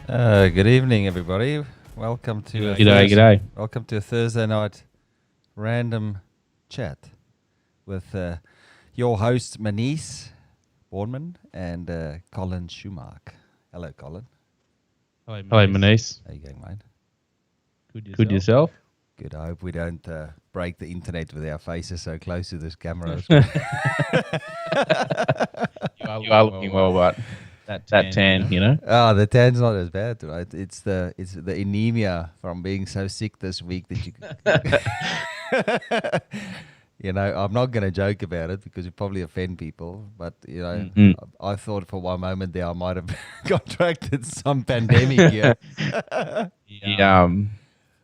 Good evening, everybody. Welcome to welcome to a Thursday night random chat with your host Manice Bourneman and Colin Schumacher. Hello, Colin. Hello, Hello, Manice. How you going, mate? Good yourself? Good. I hope we don't break the internet with our faces so close to this camera. You are looking well, but that tan, you know? Oh, the tan's not as bad, right? It's the anemia from being so sick this week that you. You know, I'm not going to joke about it because it probably offend people. But you know, I thought for one moment there I might have contracted some pandemic here.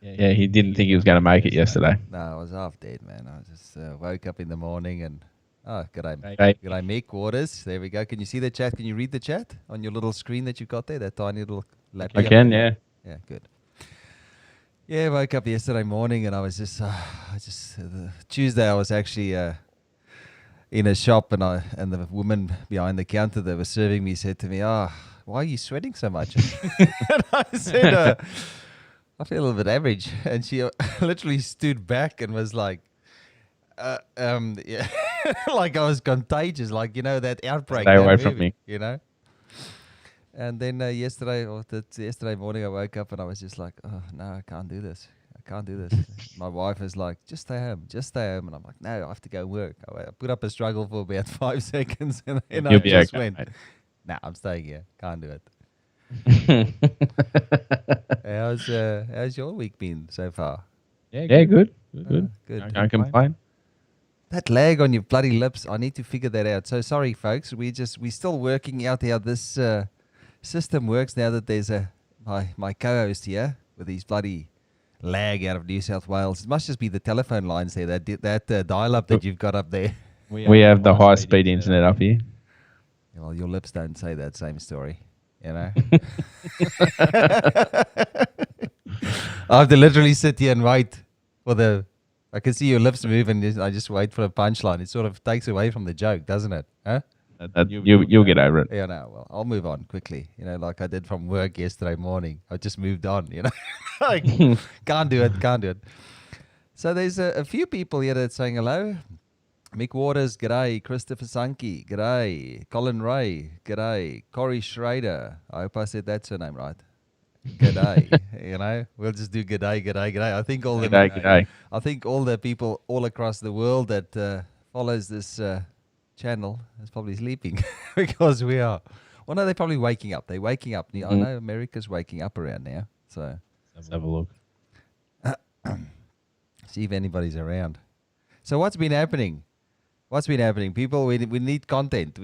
He didn't think he was going to make it yesterday. No, I was half dead, man. I just woke up in the morning and g'day, Hey. g'day, Mick Waters. There we go. Can you see the chat? Can you read the chat on your little screen that you've got there? That tiny little laptop. I can, yeah. Yeah, good. Yeah, woke up yesterday morning and I was just, Tuesday I was actually in a shop and the woman behind the counter that was serving me said to me, why are you sweating so much? And I said, I feel a little bit average. And she literally stood back and was like, yeah, like I was contagious, like, you know, that outbreak. Stay that away movie, from me. You know? And then yesterday morning I woke up and I was just like, oh, no, I can't do this. I can't do this. My wife is like, just stay home. And I'm like, no, I have to go work. I put up a struggle for about 5 seconds and then I just went, nah, I'm staying here. Can't do it. How's your week been so far? Yeah, good. Good. Can't complain. That lag on your bloody lips, I need to figure that out. So sorry, folks. We're still working out how this system works now that there's my co-host here with his bloody lag out of New South Wales. It must just be the telephone lines there, that dial-up that you've got up there. We have the high-speed internet up here. Yeah, well, your lips don't say that same story, you know. I have to literally sit here and wait for I can see your lips move and I just wait for a punchline. It sort of takes away from the joke, doesn't it? Huh? You'll get over it. Yeah, no, well, I'll move on quickly. You know, like I did from work yesterday morning. I just moved on, you know. Like, can't do it. So there's a few people here that's saying hello. Mick Waters, g'day. Christopher Sankey, g'day. Colin Ray, g'day. Corey Schrader. I hope I said that surname right. G'day. You know, we'll just do g'day. I think G'day. I think all the people all across the world that follows this channel is probably sleeping because we are. Well, no, they're probably waking up. They're waking up. I know America's waking up around now. So let's have a look. See if anybody's around. So what's been happening? People, we need content.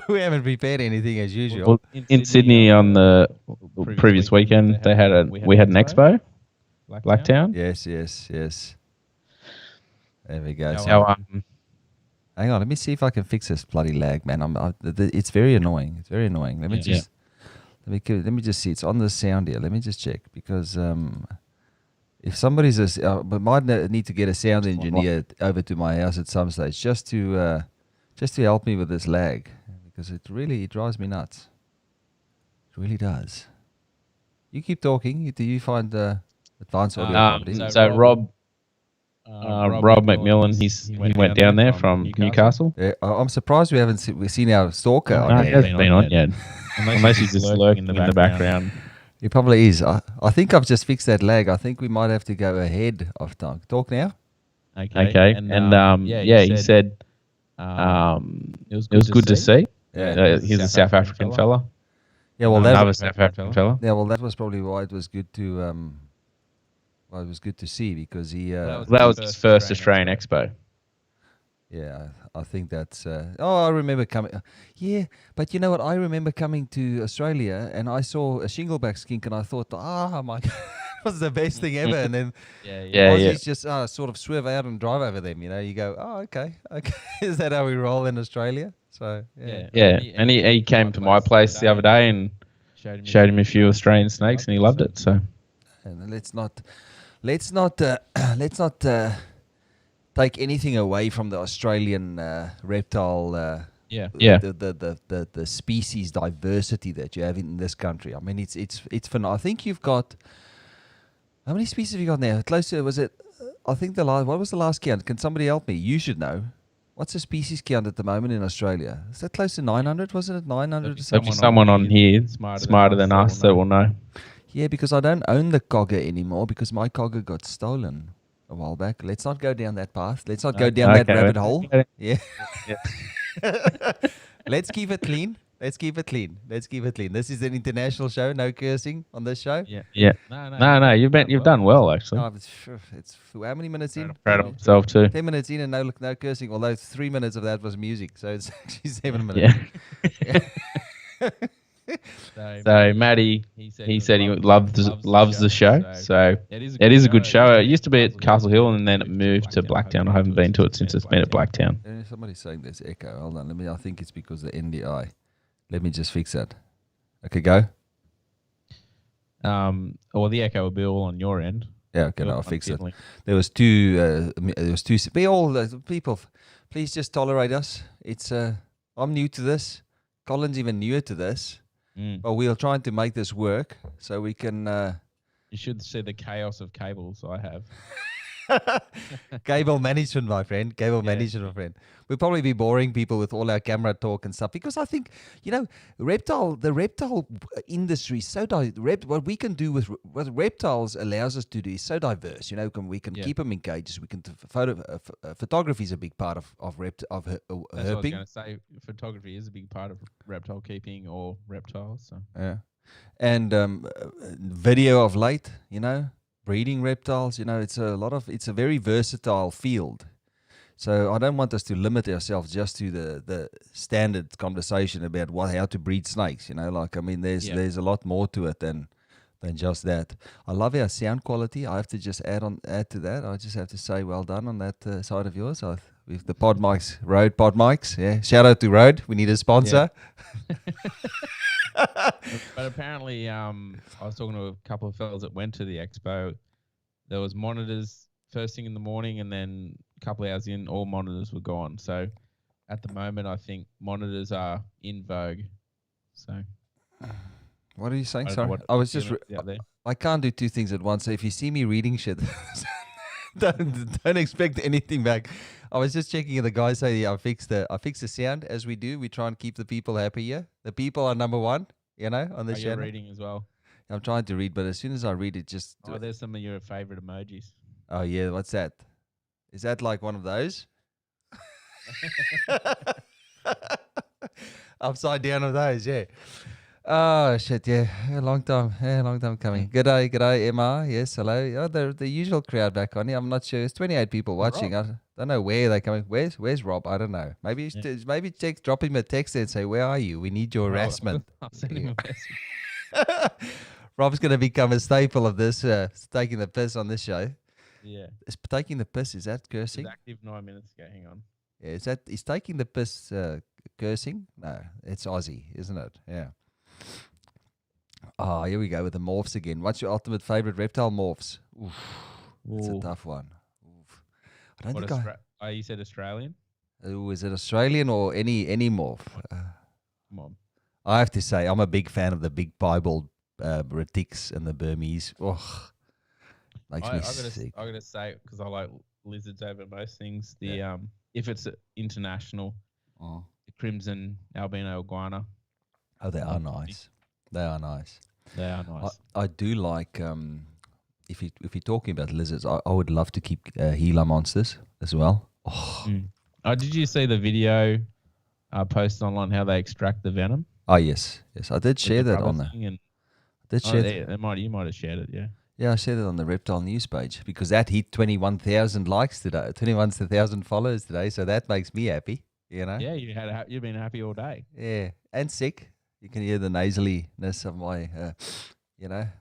We haven't prepared anything as usual. Well, in Sydney on the previous weekend, we had an expo, Blacktown. Yes. There we go. So, hang on, let me see if I can fix this bloody lag, man. It's very annoying. Let me just see. It's on the sound here. Let me just check because if somebody's but might need to get a sound engineer over to my house at some stage just to help me with this lag because it really drives me nuts. It really does. You keep talking. Do you find advanced audio properties? So Rob McMillan, he went down there from Newcastle. Yeah, I'm surprised we've seen our stalker. No, he hasn't been on yet. Unless he's just lurking in the background. He probably is. I think I've just fixed that lag. I think we might have to go ahead of time. Talk now. Okay. And he said it was good to see. Yeah. He's a South African fella. Yeah, well, Another South African fella. Yeah, well, that was probably why it was good to it was good to see because he. That was his first Australian Expo. Yeah, I think that's. I remember coming. Yeah, but you know what? I remember coming to Australia and I saw a shingleback skink and I thought, my God, it was the best thing ever. And then Aussies just sort of swerve out and drive over them. You know, you go, okay. Is that how we roll in Australia? So yeah. And he came to my place the other day and showed him a few Australian snakes and he loved it. So, and let's not take anything away from the Australian reptile Yeah. the species diversity that you have in this country. I mean, it's fun. I think you've got how many species have you got now? Close to was it? I think the last. What was the last count? Can somebody help me? You should know. What's the species count at the moment in Australia? Is that close to 900? Wasn't it 900 or There'll be something? someone on here smarter than us that will know. Yeah, because I don't own the cogger anymore because my cogger got stolen a while back. Let's not go down that path. Let's not go down that rabbit hole. Yeah. Let's keep it clean. Let's keep it clean. Let's keep it clean. This is an international show. No cursing on this show. Yeah. No. You've done well actually. Oh, it's how many minutes in? Proud of himself too. 10 minutes in and no cursing. Although 3 minutes of that was music, so it's actually 7 minutes. Yeah. So Matty, he said he loves the show. So it is a good show. It used to be at Castle Hill and then it moved to Blacktown. I haven't been to it since it's been at Blacktown. Somebody's saying there's echo. Hold on. I think it's because of the NDI. Let me just fix that. Okay, go. Well, the echo will be all on your end. Yeah, okay, I'll fix it. There was two. Be all people. Please just tolerate us. It's. I'm new to this. Colin's even newer to this. But we're trying to make this work so we can. You should see the chaos of cables I have. Cable management, my friend. Management, my friend. We'll probably be boring people with all our camera talk and stuff because I think, the reptile industry is so what we can do with what reptiles allows us to do is so diverse. We can keep them in cages. We can photography is a big part of That's herping. what I was going to say. Photography is a big part of reptile keeping or reptiles. So. Yeah, and video of late. Breeding reptiles, it's a very versatile field. So I don't want us to limit ourselves just to the standard conversation about how to breed snakes. There's a lot more to it than just that. I love our sound quality. I have to just add to that. I just have to say well done on that side of yours. With the pod mics, Rode pod mics. Yeah, shout out to Rode. We need a sponsor. Yeah. But apparently, I was talking to a couple of fellas that went to the expo. There was monitors first thing in the morning, and then a couple of hours in, all monitors were gone. So, at the moment, I think monitors are in vogue. So, what are you saying? Sorry, I was just. I can't do two things at once. So if you see me reading shit, don't expect anything back. I was just checking, and the guy say I fixed the sound. As we do, we try and keep the people happy here. The people are number one, on the channel. You're reading as well. I'm trying to read, but as soon as I read it, just. Oh, there's some of your favorite emojis. Oh yeah, what's that? Is that like one of those? Upside down of those, yeah. Oh shit, yeah, a long time coming. G'day, MR. Yes, hello. Oh, the usual crowd back on here. I'm not sure. It's 28 people watching. Rob. I don't know where they're coming. Where's Rob? I don't know. Maybe drop him a text and say, "Where are you? We need your harassment." I'll send him a message. Rob's going to become a staple of this, taking the piss on this show. Yeah. Is taking the piss, is that cursing? It's active 9 minutes ago. Hang on. Yeah, is taking the piss cursing? No, it's Aussie, isn't it? Yeah. Oh, here we go with the morphs again. What's your ultimate favorite reptile morphs? Oof. It's a tough one. Oof. I don't think you said Australian? Is it Australian or any morph? Come on. I have to say, I'm a big fan of the big piebald retics and the Burmese. Oh, makes me sick. I gotta say, because I like lizards over most things. The if it's international, the crimson albino iguana. Oh, they are nice. They are nice. I do like if you're talking about lizards, I would love to keep Gila monsters as well. Oh. Did you see the video posted online how they extract the venom? Oh yes, I did share that on there. You might have shared it, yeah. Yeah, I shared it on the Reptile News page because that hit 21,000 likes today, 21,000 followers today. So that makes me happy, Yeah, you've been happy all day. Yeah, and sick. You can hear the nasaliness of my,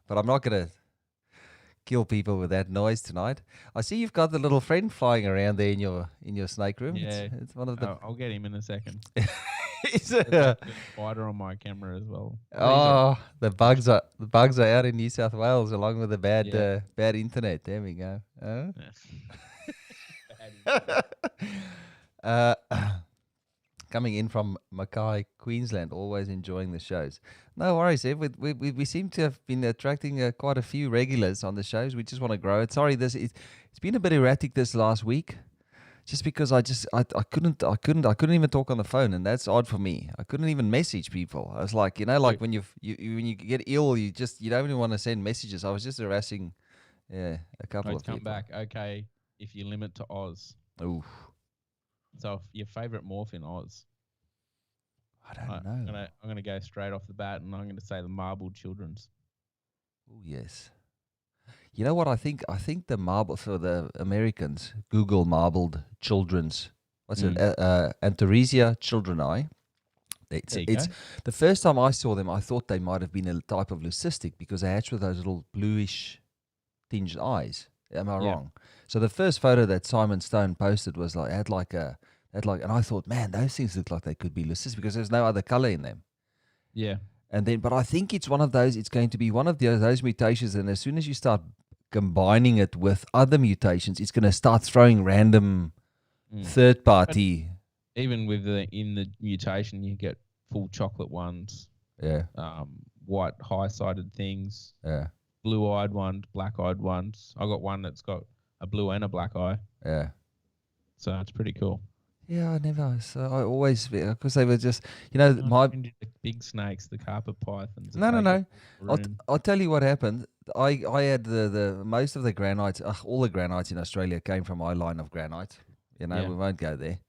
But I'm not gonna kill people with that noise tonight. I see you've got the little friend flying around there in your snake room. Yeah, it's one of the. I'll get him in a second. Is it a spider on my camera as well? Oh, the bugs are out in New South Wales along with the bad internet. There we go. coming in from Mackay, Queensland. Always enjoying the shows. No worries, Ev. We seem to have been attracting quite a few regulars on the shows. We just want to grow it. Sorry, it's been a bit erratic this last week. Just because I couldn't even talk on the phone, and that's odd for me. I couldn't even message people. I was like, like when you when you get ill, you don't even want to send messages. I was just harassing, a couple of come people. back. Okay, if you limit to Oz. Oof. So your favorite morph in Oz? I don't know. I'm gonna go straight off the bat, and I'm gonna say the marbled children's. Oh yes. You know what I think? I think the marble for the Americans, Google marbled children's. What's it? Antaresia childreni. It's the first time I saw them, I thought they might have been a type of leucistic because they hatch with those little bluish tinged eyes. Am I wrong? So the first photo that Simon Stone posted was and I thought, man, those things look like they could be leucistic because there's no other color in them. Yeah. And then, but I think it's one of those. It's going to be one of those mutations, and as soon as you start combining it with other mutations, it's going to start throwing random third party. But even with in the mutation, you get full chocolate ones. Yeah. White high-sided things. Yeah. Blue-eyed ones, black-eyed ones. I got one that's got a blue and a black eye. Yeah. So it's pretty cool. Yeah, I never. So I always, because they were just, the big snakes, the carpet pythons. No. I'll tell you what happened. I had the most of the granites. All the granites in Australia came from my line of granite. We won't go there.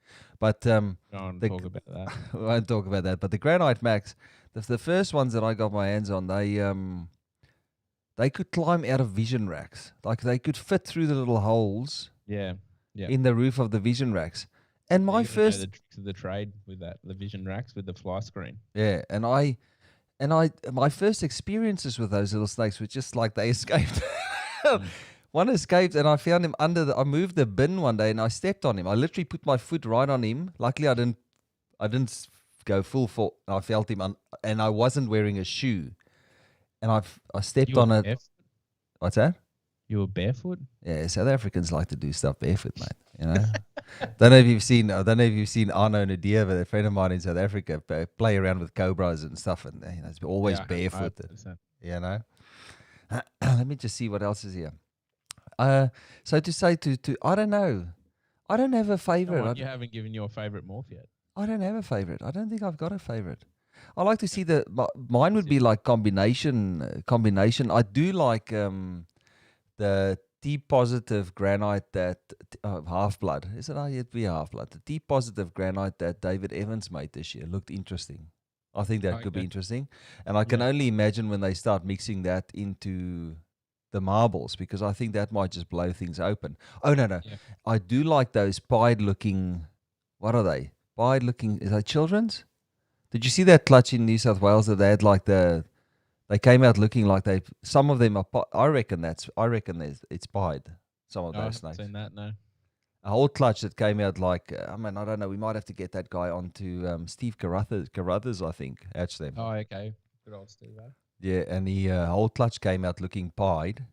But talk about that. We won't talk about that. But the Granite Max, the first ones that I got my hands on, they could climb out of vision racks. Like they could fit through the little holes. Yeah. In the roof of the vision racks. And my first the tricks of the trade with that, the vision racks with the fly screen. Yeah, and my first experiences with those little snakes were just like they escaped. One escaped, and I found him I moved the bin one day, and I stepped on him. I literally put my foot right on him. Luckily, I didn't go full for. I felt him, and I wasn't wearing a shoe, and I stepped on it. What's that? You were barefoot? Yeah, South Africans like to do stuff barefoot, mate. Don't know if you've seen Arno Nadia, but a friend of mine in South Africa play around with cobras and stuff, and it's always barefooted. 100%. Let me just see what else is here. So to say I don't know. I don't have a favorite. You haven't given your favorite morph yet. I don't have a favorite. I don't think I've got a favorite. I like to see mine would be like combination. I do like the T positive granite that half blood. Is it? It'd be half blood. The T positive granite that David Evans made this year looked interesting. I think that could be interesting, and I can only imagine when they start mixing that into the marbles, because I think that might just blow things open. Oh no! Yeah. I do like those pied looking. What are they? Pied looking? Is that children's? Did you see that clutch in New South Wales that they had like they came out looking like some of them are. I reckon it's pied. Some of those snakes. I haven't seen that, no. A whole clutch that came out like, I don't know. We might have to get that guy onto Steve Carruthers, I think, hatch them. Oh, okay. Good old Steve. Yeah, and the whole clutch came out looking pied.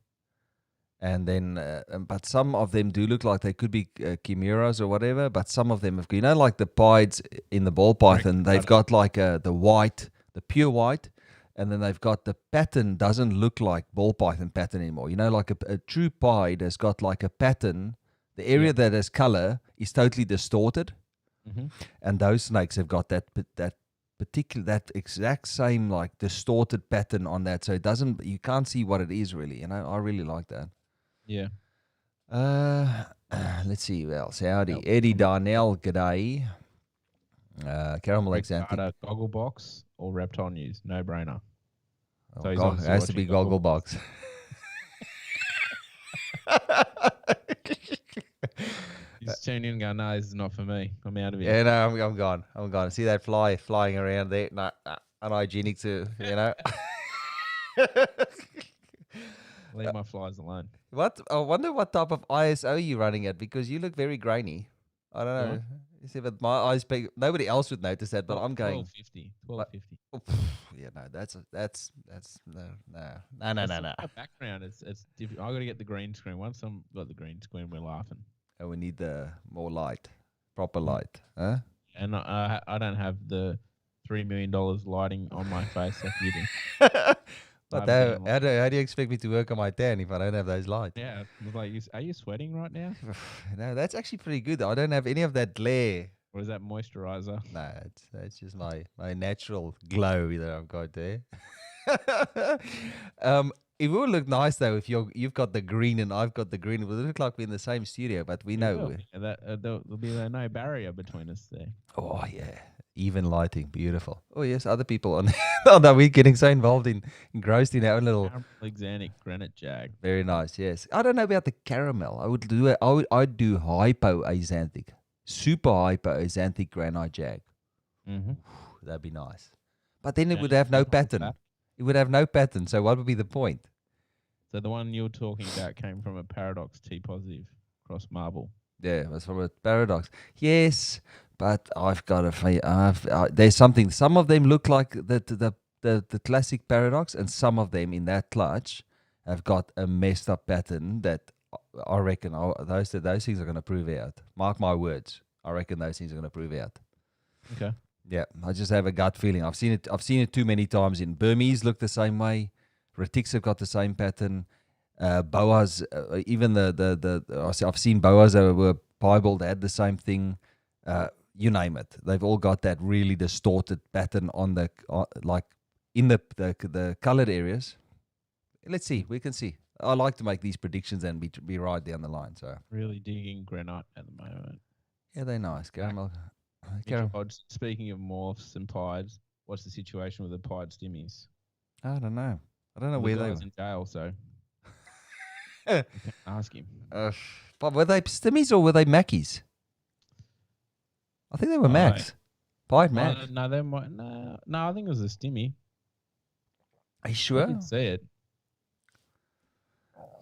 And then, but some of them do look like they could be chimeras or whatever. But some of them have, like the pieds in the ball python, they've got like the white, the pure white. And then they've got the pattern doesn't look like ball python pattern anymore. Like a true pied has got like a pattern. The area that has color is totally distorted. Mm-hmm. And those snakes have got that exact same like distorted pattern on that. So you can't see what it is really. I really like that. Yeah. Let's see who else. Howdy. Eddie Darnell, g'day. Caramel Exanthic. Goggle box or Reptile News? No brainer. So it has to be Goggle box. He's tuning in and going, no, this is not for me. I'm out of here. Yeah, no, I'm gone. I'm gone. See that fly flying around there? No, unhygienic too, Leave my flies alone. What? I wonder what type of ISO you're running at, because you look very grainy. I don't know. You see, but my eyes, nobody else would notice that, but I'm going 1250. Yeah, no, that's no. Background, it's different. I got to get the green screen. Once I'm got the green screen, we're laughing. And we need the more light, proper light, huh? And I don't have the $3 million lighting on my face like you do. But I'm down. how do you expect me to work on my tan if I don't have those lights? Yeah, it was like, are you sweating right now? No, that's actually pretty good. I don't have any of that glare. Or is that moisturizer? No, it's just my natural glow that I've got there. It will look nice though if you've got the green and I've got the green. It will look like we're in the same studio, but we It know. will. And that there'll be no barrier between us there. Oh yeah, even lighting, beautiful. Oh yes, other people on. Oh no, we're getting so involved engrossed in our own little. Alexanic granite jag. Very nice. Yes, I don't know about the caramel. I would do it. I'd do hypoaxanthic, super hypoaxanthic granite jag. Mm-hmm. That'd be nice. But then it Yeah, would have no nothing wrong with pattern. that. It would have no pattern. So what would be the point? So the one you're talking about came from a Paradox T positive cross marble. Yeah, it was from a paradox. Yes, but I've got a. There's something. Some of them look like the classic paradox, and some of them in that clutch have got a messed up pattern that I reckon those things are going to prove out. Mark my words. I reckon those things are going to prove out. Okay. Yeah, I just have a gut feeling. I've seen it too many times. In Burmese look the same way. Retics have got the same pattern. Boas, even I've seen boas that were piebald had the same thing. You name it, they've all got that really distorted pattern on the like in the colored areas. Let's see, we can see. I like to make these predictions and be right down the line. So Really digging granite at the moment. yeah, they're nice. Caramel. Mitchell Hodge, speaking of morphs and pieds, what's the situation with the pied stimmies? I don't know. I don't know The where they guy's were. in jail, so you can ask him. But were they stimmies or were they Mackies? I think they were Macs. Pied Macs. No, they might. No, I think it was a stimmy. Are you I sure? didn't see it.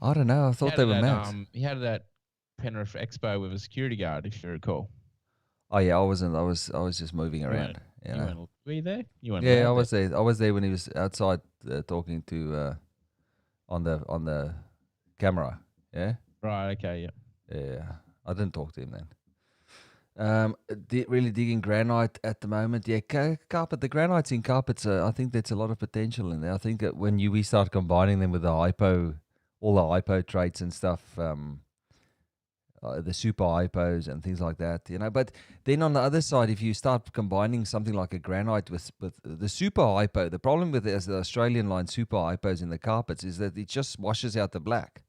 I don't know. I thought they were Macs. He had that Penrith Expo with a security guard, if you recall. Oh yeah, I wasn't. I was just moving around. Were you there? You weren't. Yeah, I was there. I was there when he was outside talking to on the camera. Yeah. Right. Okay. Yeah. Yeah. I didn't talk to him then. Really digging granite at the moment. Yeah, carpet. The granites in carpets. I think there's a lot of potential in there. I think that when we start combining them with all the hypo traits and stuff, the super hypos and things like that, But then on the other side, if you start combining something like a granite with the super hypo, the problem with the Australian line super hypos in the carpets is that it just washes out the black.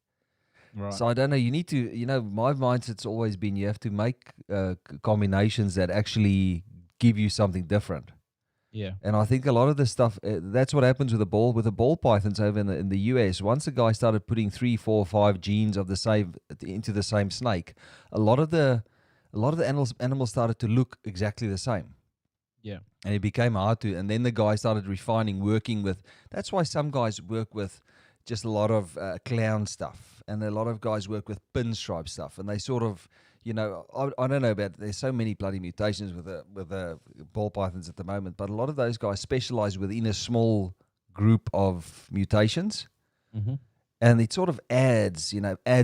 Right. So I don't know. You need to, my mindset's always been you have to make combinations that actually give you something different. Yeah. And I think a lot of the stuff that's what happens with the ball pythons over in the US. Once a guy started putting 3, 4, 5 genes of the same into the same snake, a lot of the animals started to look exactly the same. Yeah. And it became hard to. And then the guy started refining, working with. That's why some guys work with just a lot of clown stuff, and a lot of guys work with pinstripe stuff, and they sort of, I don't know about. There's so many bloody mutations with the ball pythons at the moment, but a lot of those guys specialize within a small group of mutations, and it sort of adds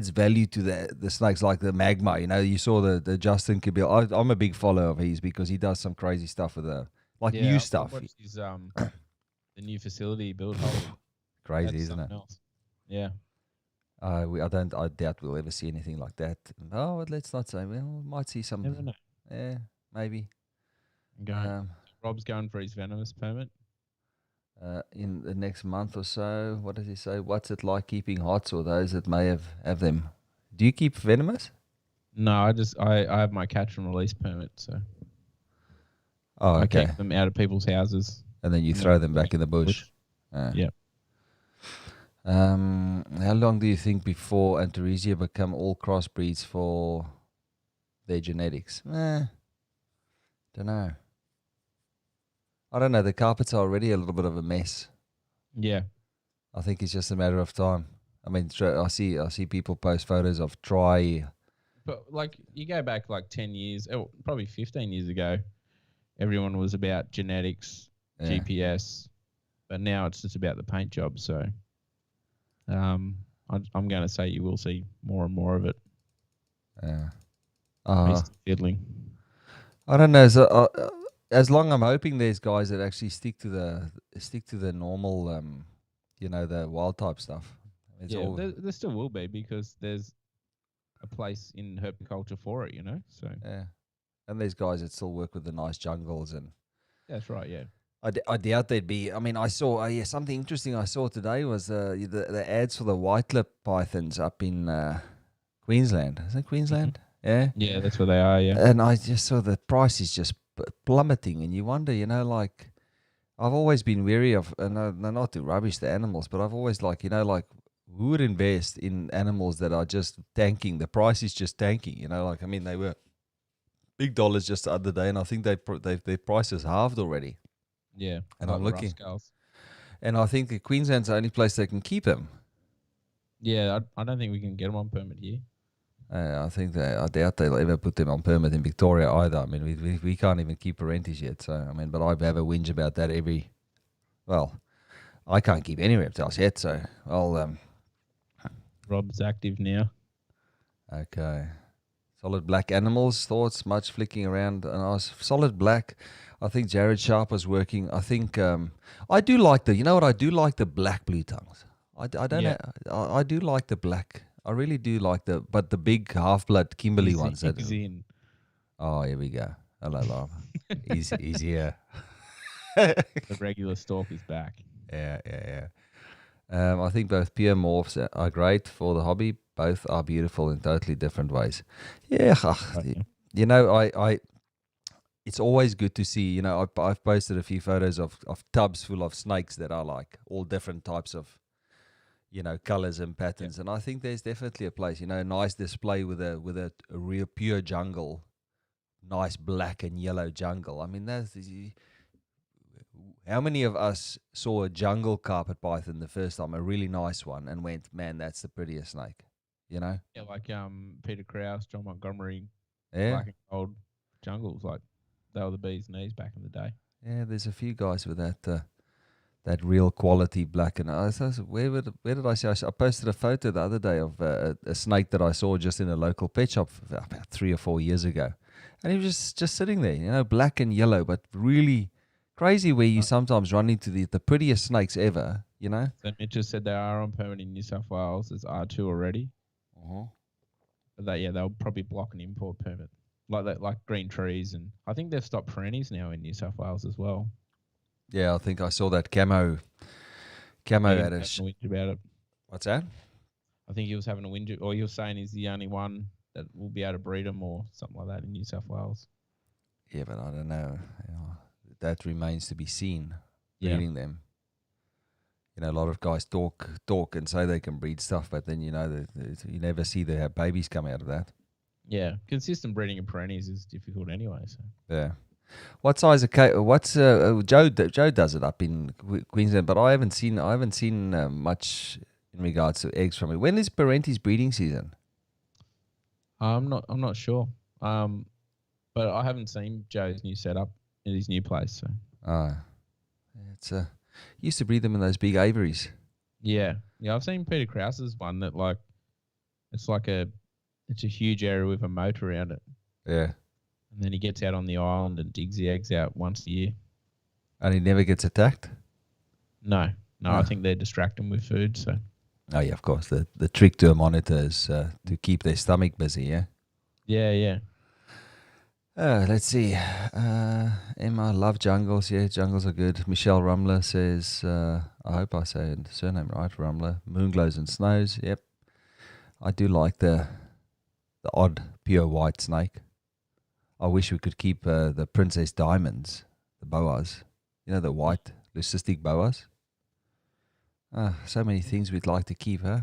value to the snakes, like the magma. You saw the Justin Kabil. I'm a big follower of his because he does some crazy stuff with new stuff. I watched his, the new facility build. Crazy, isn't it? Else. Yeah. I doubt we'll ever see anything like that. Oh, but let's not say. Well, we might see something. Never know. Yeah, maybe. Rob's going for his venomous permit. In the next month or so. What does he say? What's it like keeping hots or those that may have them? Do you keep venomous? No, I have my catch and release permit, so. Oh, okay. I keep them out of people's houses. And then you throw them back in the bush. Yeah. How long do you think before Antaresia become all crossbreeds for their genetics? Don't know. I don't know. The carpets are already a little bit of a mess. Yeah. I think it's just a matter of time. I mean, I see people post photos of dry. But you go back 10 years, probably 15 years ago, everyone was about genetics, GPS, but now it's just about the paint job. So. I'm going to say you will see more and more of it. Fiddling. I don't know. As long I'm hoping there's guys that actually stick to the normal, the wild type stuff. It's Yeah, all there still will be because there's a place in herpiculture for it, So yeah, and there's guys that still work with the nice jungles, and that's right. Yeah. I doubt there'd be. I mean, I saw something interesting I saw today was the ads for the white lip pythons up in Queensland. Is it hmm Queensland? Yeah. Yeah, that's where they are. Yeah. And I just saw the price is just plummeting, and you wonder, like I've always been wary of, and not to rubbish the animals, but I've always like who would invest in animals that are just tanking? The price is just tanking, like I mean they were big dollars just the other day, and I think their prices halved already. Yeah. And Like I'm the rough looking, scales. and I think that Queensland's the only place they can keep them. Yeah, I don't think we can get them on permit here. I doubt they'll ever put them on permit in Victoria either. I mean, we can't even keep Parentis yet. So I mean, but I have a whinge about that well, I can't keep any reptiles yet. So Rob's active now. okay. Solid black animals thoughts much flicking around, and I was solid black. I think Jared Sharp was working. I think I do like what I do like the black blue tongues. I don't Yeah. know. I do like the black. I really do like but the big half blood Kimberley ones. He's in. Oh, here we go. Hello, love. He's here. The regular stalk is back. Yeah. I think both pure morphs are great for the hobby. Both are beautiful in totally different ways. Yeah, Okay. I it's always good to see. I've posted a few photos of tubs full of snakes that are like all different types of colors and patterns, and I think there's definitely a place. Nice display with a real pure jungle, nice black and yellow jungle. I mean, how many of us saw a jungle carpet python the first time, a really nice one, and went, man, that's the prettiest snake, Yeah, like Peter Krause, John Montgomery, Yeah, Black and Gold Jungles, like they were the bee's knees back in the day. yeah. There's a few guys with that real quality black, and where did I see? I posted a photo the other day of a snake that I saw just in a local pet shop about 3 or 4 years ago, and he was just sitting there, black and yellow, but really crazy. Where you sometimes run into the prettiest snakes ever. So Mitch just said they are on permit in New South Wales. There's R2 already. Uh-huh. But they'll probably block an import permit. Like that, like green trees, and I think they've stopped perennies now in New South Wales as well. Yeah, I think I saw that camo Megan at a. was having a whinge about it. What's that? I think he was having a whinge, or he was saying he's the only one that will be able to breed them or something like that in New South Wales. Yeah, but I don't know. That remains to be seen. Yeah. Breeding them. A lot of guys talk and say they can breed stuff, but then you never see they have babies come out of that. Yeah, consistent breeding of perennies is difficult anyway. So Yeah. What size of what's Joe does it up in Queensland, but I haven't seen much in regards to eggs from it. When is Parenti's breeding season? I'm not sure. But I haven't seen Joe's new setup in his new place. So It's used to breed them in those big aviaries. yeah, I've seen Peter Krause's one that it's a huge area with a moat around it. Yeah. And then he gets out on the island and digs the eggs out once a year. And he never gets attacked? No, I think they distract him with food. So. Oh yeah, of course. The trick to a monitor is to keep their stomach busy. Yeah. Yeah. Let's see. Emma, love jungles. Yeah, jungles are good. Michelle Rumler says, I hope I say the surname right, Rumler. Moonglows and snows. Yep. I do like the odd pure white snake. I wish we could keep the Princess Diamonds, the boas. The white leucistic boas. So many things we'd like to keep, huh?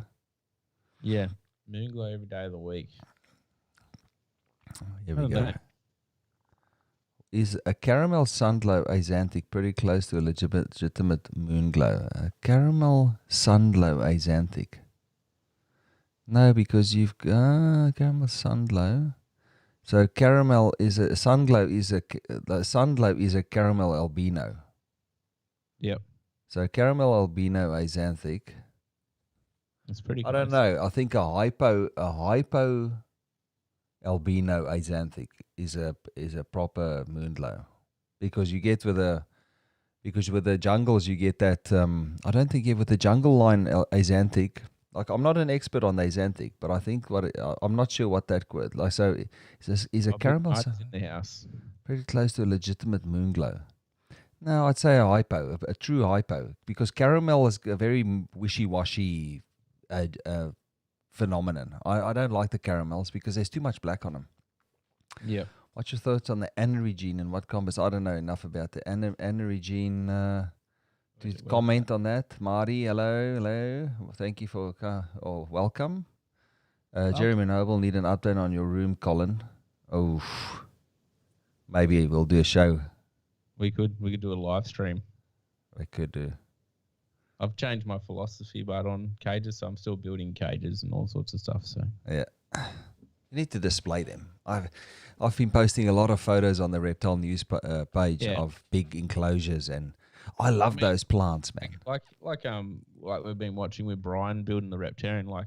Yeah. Moonglow every day of the week. Here we go. Is a caramel sundlow axanthic pretty close to a legitimate moonglow? A caramel sundlow axanthic. No, because you've caramel sundlow. So caramel is a sunglow the sunglow is a caramel albino. Yep. So caramel albino axanthic. It's pretty. I don't know. I think a hypo albino axanthic is a proper moonglow, because you get with a because with the jungles you get that. I don't think with the jungle line axanthic. Like, I'm not an expert on the axanthic, but I think I'm not sure what that word like. So is a I'll put caramel nuts in the house. pretty close to a legitimate moonglow? No, I'd say a hypo, a true hypo, because caramel is a very wishy-washy phenomenon. I don't like the caramels because there's too much black on them. Yeah. What's your thoughts on the anerigine and what combos? I don't know enough about the anerigine. To comment on that, Marty, hello. Thank you for or welcome. Jeremy Noble, need an update on your room, Colin. Oh, maybe we'll do a show. We could do a live stream. We could do. I've changed my philosophy, but on cages, so I'm still building cages and all sorts of stuff. So yeah, you need to display them. I've been posting a lot of photos on the Reptile News page of big enclosures, and I love those plants, man. Like we've been watching with Brian building the Reptarian. Like,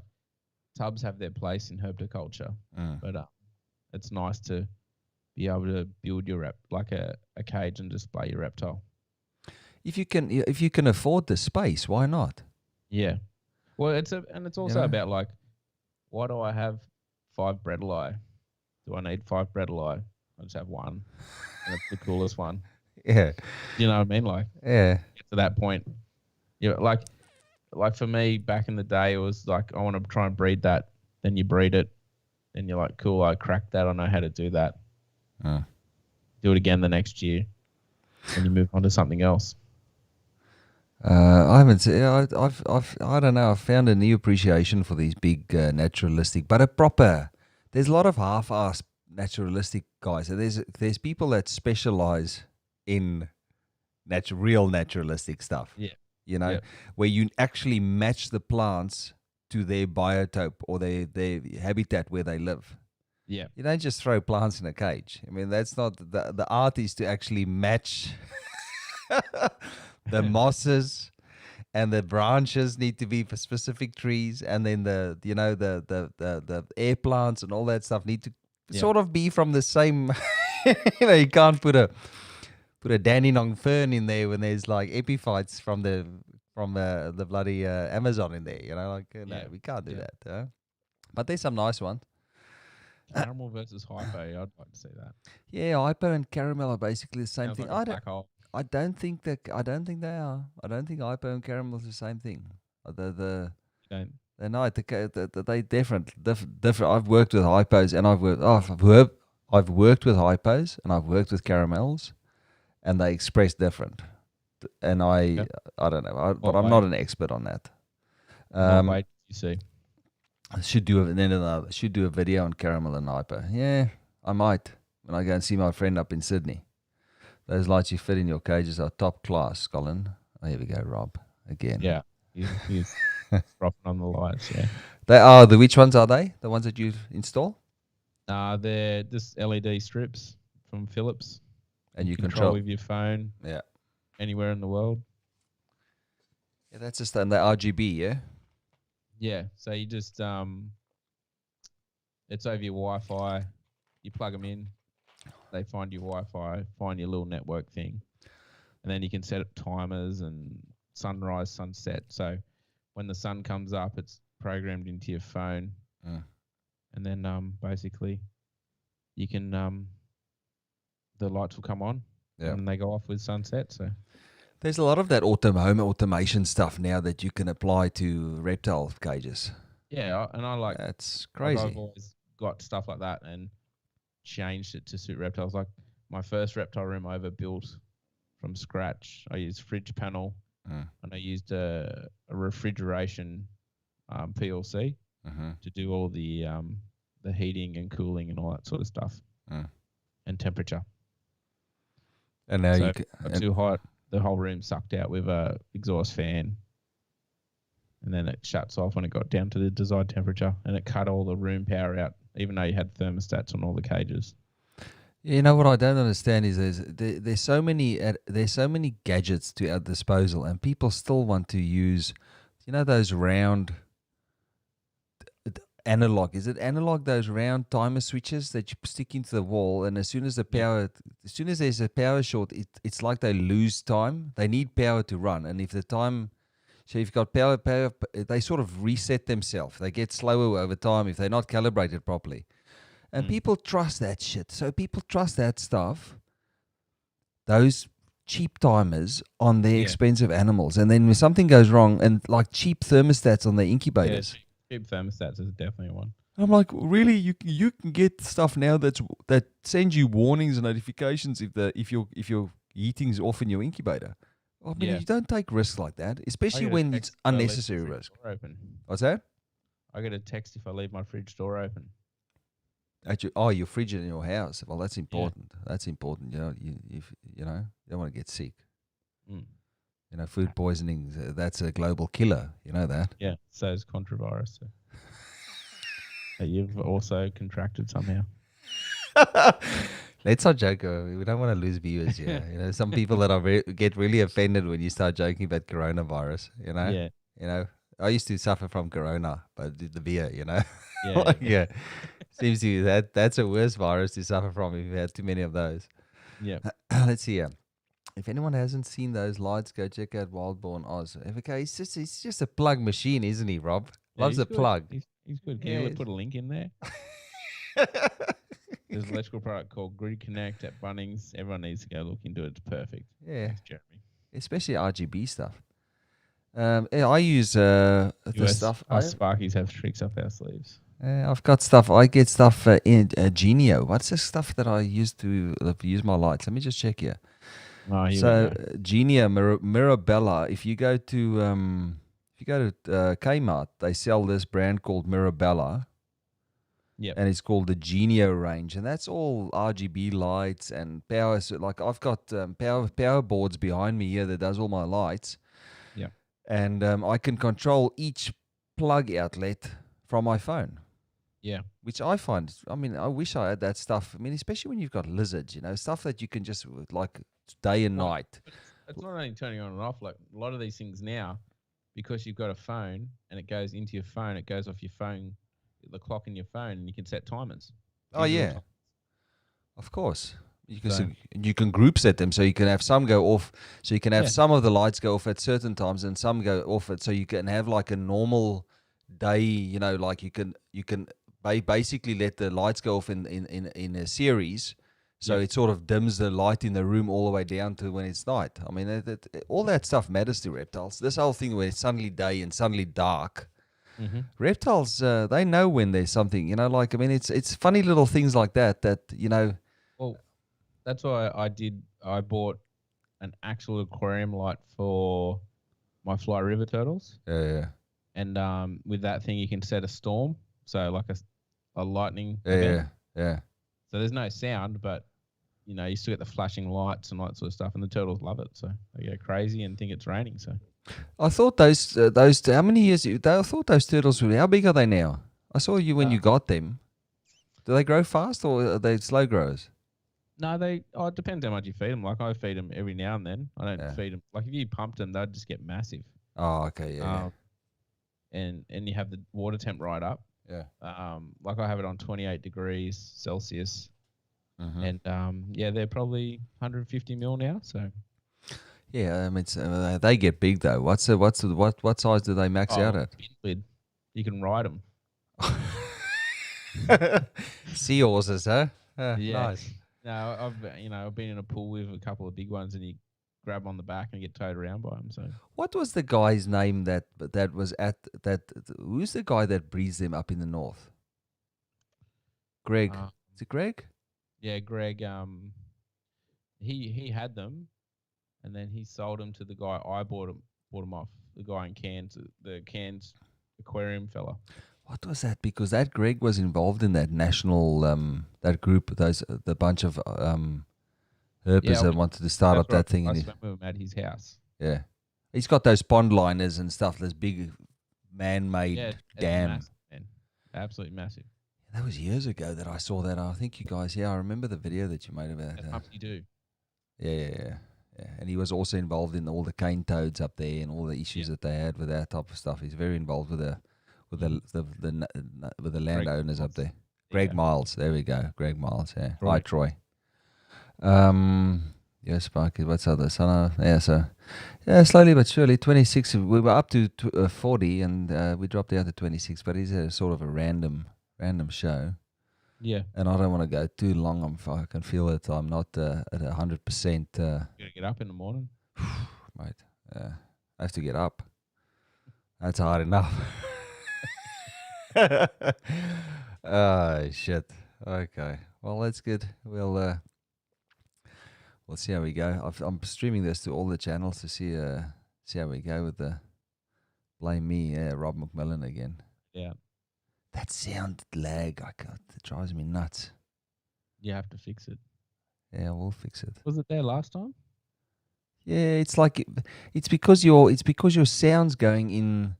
tubs have their place in herpetoculture, but it's nice to be able to build your like a cage and display your reptile. If you can afford the space, why not? Yeah. Well, it's also about, like, why do I have 5 bredli? Do I need 5 bredli? I just have one, and it's the coolest one. Yeah. You know what I mean? Like, yeah. Get to that point. Yeah. Like for me back in the day, it was like, I want to try and breed that. Then you breed it, and you're like, cool, I cracked that. I know how to do that. Do it again the next year, and you move on to something else. I haven't. I don't know. I've found a new appreciation for these big naturalistic, but a proper. There's a lot of half-assed naturalistic guys. So there's people that specialize in real naturalistic stuff. Yeah, you know, where you actually match the plants to their biotope or their habitat where they live. Yeah. You don't just throw plants in a cage. I mean, that's not the art is to actually match the mosses, and the branches need to be for specific trees, and then the air plants and all that stuff need to sort of be from the same. You can't put a Dandenong fern in there when there's like epiphytes from the bloody Amazon in there. No, we can't do that. But there's some nice ones. Caramel versus hypo, I'd like to see that. Yeah, hypo and caramel are basically the same thing. Like I don't think they are. I don't think hypo and caramel is the same thing. They're not. They different. I've worked with hypos, and I've worked with hypos, and I've worked with caramels, and they express different. And I don't know, but I'm not an expert on that. What you see? I should do a video on caramel and hypo. Yeah, I might when I go and see my friend up in Sydney. Those lights you fit in your cages are top class, Colin. Oh, here we go, Rob again. Yeah, he's dropping on the lights. Yeah, they are which ones are they? The ones that you install? They're just LED strips from Philips, and you control with your phone. Yeah, anywhere in the world. Yeah, that's just the RGB. Yeah. Yeah, so you just it's over your Wi-Fi. You plug them in, they find your Wi-Fi, find your little network thing, and then you can set up timers and sunrise, sunset. So when the sun comes up, it's programmed into your phone, and then basically you can the lights will come on, and they go off with sunset. So. There's a lot of that home automation stuff now that you can apply to reptile cages. Yeah, and I like that's crazy. I've always got stuff like that and changed it to suit reptiles. Like my first reptile room I ever built from scratch. I used fridge panel, and I used a refrigeration PLC to do all the heating and cooling and all that sort of stuff, and temperature. And now you too hot. The whole room sucked out with a exhaust fan, and then it shuts off when it got down to the desired temperature, and it cut all the room power out, even though you had thermostats on all the cages. You know what I don't understand is there's so many gadgets to our disposal, and people still want to use, those round analog. Is it analog? Those round timer switches that you stick into the wall, and as soon as there's a power short, it's like they lose time. They need power to run, and if you've got power, they sort of reset themselves. They get slower over time if they're not calibrated properly. And people trust that shit. So people trust that stuff, those cheap timers on their expensive animals. And then when something goes wrong, and like cheap thermostats on the incubators. Yeah, cheap thermostats is definitely one. I'm like, really? You can get stuff now that sends you warnings and notifications if your heating's off in your incubator. I mean, you don't take risks like that, especially when it's unnecessary risk. What's that? I get a text if I leave my fridge door open. Your fridge in your house. Well, that's important. Yeah. That's important. You don't want to get sick. Food poisoning. That's a global killer. You know that. Yeah. So is contravirus. So. You've also contracted somehow. Let's not joke. We don't want to lose viewers here. Some people that get really offended when you start joking about coronavirus. Yeah. I used to suffer from corona, but the beer. Yeah. Yeah. Seems to you that's a worse virus to suffer from if you had too many of those. Yeah. Let's see here. If anyone hasn't seen those lights, go check out Wildborn Oz. Okay, he's just a plug machine, isn't he, Rob? Loves a plug. He's good. Can you put a link in there? There's an electrical product called Grid Connect at Bunnings. Everyone needs to go look into it. It's perfect. Yeah. Thanks, Jeremy. Especially RGB stuff. I use the stuff. Us Sparkies have tricks up our sleeves. I've got stuff. I get stuff in Genio. What's the stuff that I use to use my lights? Let me just check here. Genio Mirabella. If you go to Kmart, they sell this brand called Mirabella. Yeah. And it's called the Genio range, and that's all RGB lights and power. So like I've got power boards behind me here that does all my lights. Yeah. And I can control each plug outlet from my phone. Yeah. Which I find, I wish I had that stuff. Especially when you've got lizards, stuff that you can just like day and night. It's not only turning on and off. Like a lot of these things now, because you've got a phone and it goes into your phone, it goes off your phone, the clock in your phone, and you can set timers. Oh yeah, of course. You can group set them so you can have some go off. So you can have some of the lights go off at certain times and some go off so you can have like a normal day. Like you can basically let the lights go off in a series. So it sort of dims the light in the room all the way down to when it's night. All that stuff matters to reptiles. This whole thing where it's suddenly day and suddenly dark. Mm-hmm. Reptiles, they know when there's something, it's funny little things like that. Well, that's why I bought an actual aquarium light for my fly river turtles. Yeah. And with that thing, you can set a storm. So like a lightning event. Yeah. So there's no sound, but you still get the flashing lights and all that sort of stuff, and the turtles love it. So they go crazy and think it's raining. So I thought those how many years? I thought those turtles were. How big are they now? I saw you when you got them. Do they grow fast or are they slow growers? No, it depends how much you feed them. Like I feed them every now and then. I don't feed them. Like if you pumped them, they'd just get massive. Oh, okay, yeah. And you have the water temp right up. Yeah. Like I have it on 28 degrees Celsius. Mm-hmm. And they're probably 150 mil now. So. Yeah, they get big though. What size do they max out at? Lid. You can ride them. Seahorses, huh? Yeah. Nice. No, I've been in a pool with a couple of big ones, and you grab on the back and get towed around by them. So. What was the guy's name that was at that? Who's the guy that breeds them up in the north? Greg. Is it Greg? Yeah, Greg. He had them. And then he sold them to the guy I bought them off, the guy in Cairns, the Cairns aquarium fella. What was that? Because that Greg was involved in that national, that group, the bunch of herpers that wanted to start up that thing. I swam with him at his house. Yeah. He's got those pond liners and stuff, this big man-made dam. Massive, man. Absolutely massive. That was years ago that I saw that. I think you guys, I remember the video that you made about that. That's you do. Yeah. Yeah, and he was also involved in all the cane toads up there and all the issues that they had with that type of stuff. He's very involved with with with the landowners up there. Yeah. Greg Miles, there we go. Greg Miles, yeah. Troy. Hi, Troy. Yeah, Sparky, what's other? Yeah, slowly but surely, 26. We were up to 40, and we dropped down to 26. But it's a sort of a random show, Yeah. and I don't want to go too long. I can feel it. I'm not at 100%. You gotta get up in the morning. Mate, I have to get up. That's hard enough. Oh shit. Okay. Well, that's good. We'll see how we go. I'm streaming this to all the channels to see how we go with the blame me. Yeah, Rob McMillan again. Yeah. That sound lag, it drives me nuts. You have to fix it. Yeah, we'll fix it. Was it there last time? Yeah, it's like it's because your sound's going in.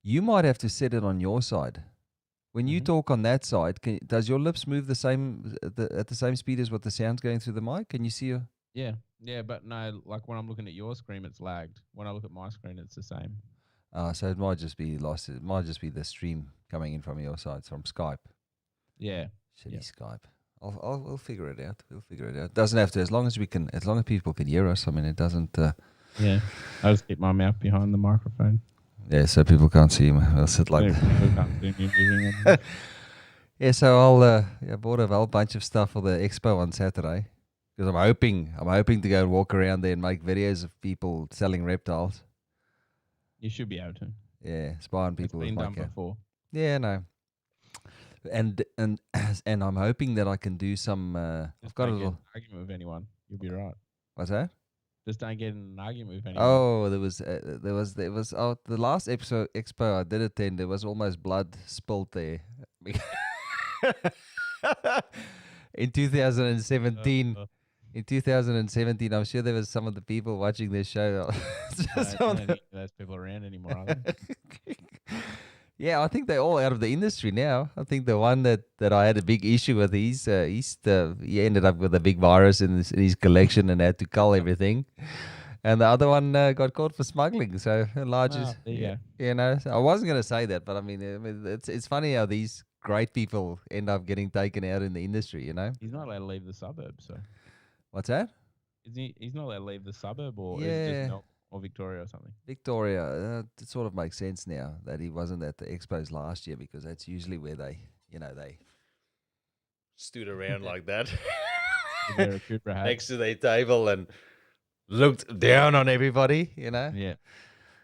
You might have to set it on your side. When you talk on that side, does your lips move the same at the same speed as what the sound's going through the mic? Can you see your? Yeah, but no, like when I'm looking at your screen, it's lagged. When I look at my screen, it's the same. So it might just be lost. It might just be the stream coming in from your side, from Skype. Yeah. Shitty Skype. We'll figure it out. We'll figure it out. Doesn't have to, as long as people can hear us. I mean, it doesn't. Yeah. I just keep my mouth behind the microphone. Yeah, so people can't see me. I'll sit like. People can't see me moving. Yeah, so I bought a whole bunch of stuff for the expo on Saturday because I'm hoping to go and walk around there and make videos of people selling reptiles. You should be able to. Yeah, spy on people. It's been done before. Yeah, no. And I'm hoping that I can do some. I've got a little argument with anyone. You'll be right. What's that? Just don't get in an argument with anyone. Oh, there was the last expo I did attend. There was almost blood spilled there. In 2017. In 2017, I'm sure there was some of the people watching this show. Those people around anymore, are they? Yeah, I think they're all out of the industry now. I think the one that I had a big issue with, he ended up with a big virus in his collection and had to cull everything. And the other one got caught for smuggling. So largest, yeah. You know. So I wasn't going to say that, but I mean, it's funny how these great people end up getting taken out in the industry. You know. He's not allowed to leave the suburb, so. What's that? He's not allowed to leave the suburb, or is Yeah. it just Melbourne or Victoria or something? Victoria. It sort of makes sense now that he wasn't at the expos last year, because that's usually where they stood around like that next to their table and looked down on everybody, you know. Yeah.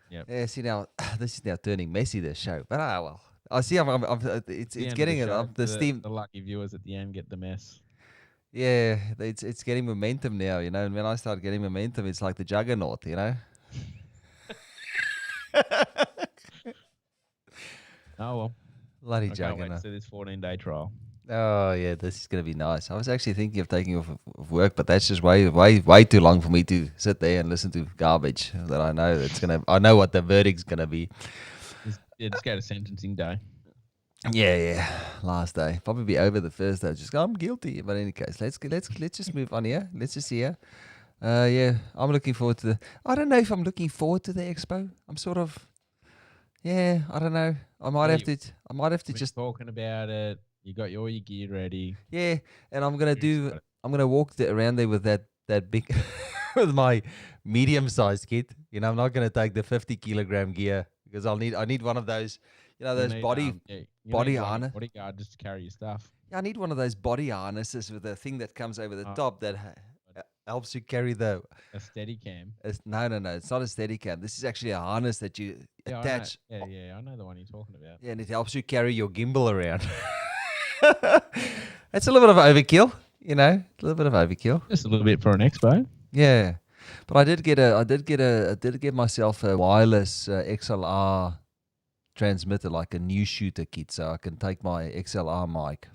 Yeah. See, now this is now turning messy, this show, but well, I see. It's getting it. The steam. The lucky viewers at the end get the mess. Yeah, it's getting momentum now, you know. And when I start getting momentum, it's like the juggernaut, you know. Oh well, bloody I juggernaut. can't wait to see this 14-day trial. Oh yeah, this is gonna be nice. I was actually thinking of taking off of work, but that's just way too long for me to sit there and listen to garbage that I know I know what the verdict's gonna be. Just go to sentencing day. Yeah. Last day, probably be over the first day. Just go, I'm guilty. But in any case, let's just move on here. Let's just see here. Yeah, I'm looking forward to I don't know if I'm looking forward to the expo. I'm sort of. Yeah, I don't know. I might have to just talking about it. You got all your gear ready. Yeah, and I'm gonna walk around there with that big with my medium-sized kit. You know, I'm not gonna take the 50-kilogram gear because I need one of those. You know, those body harness. Bodyguard just to carry your stuff. Yeah, I need one of those body harnesses with a thing that comes over the top that helps you carry a steady cam. No, it's not a steady cam. This is actually a harness that you attach. I know the one you're talking about. Yeah, and it helps you carry your gimbal around. It's a little bit of overkill, you know, a little bit of overkill. Just a little bit for an expo. Yeah, but I did get myself a wireless XLR transmitter, like a new shooter kit, so I can take my XLR mic,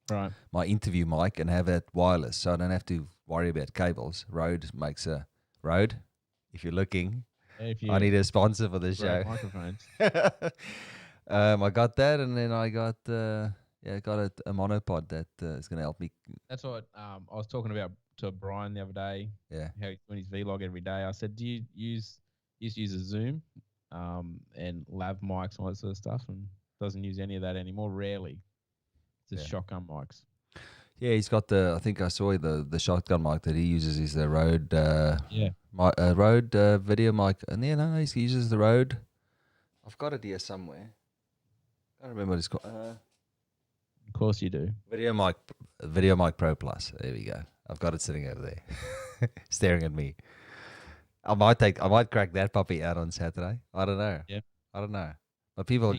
right, my interview mic, and have it wireless, so I don't have to worry about cables. Rode makes a Rode. If you're looking, I need a sponsor for this show. Microphones. I got that, and then I got a monopod that is going to help me. That's what I was talking about to Brian the other day. Yeah, how he's doing his vlog every day. I said, do you use a Zoom and lav mics and all that sort of stuff, and doesn't use any of that anymore. Rarely, just Yeah. shotgun mics. Yeah, he's got I think I saw the shotgun mic that he uses is the Rode. Yeah. Rode video mic, and no, he uses the Rode. I've got it here somewhere. I don't remember what it's called. Of course you do. Video mic Pro Plus. There we go. I've got it sitting over there, staring at me. I might crack that puppy out on Saturday. I don't know. Yeah. I don't know. But people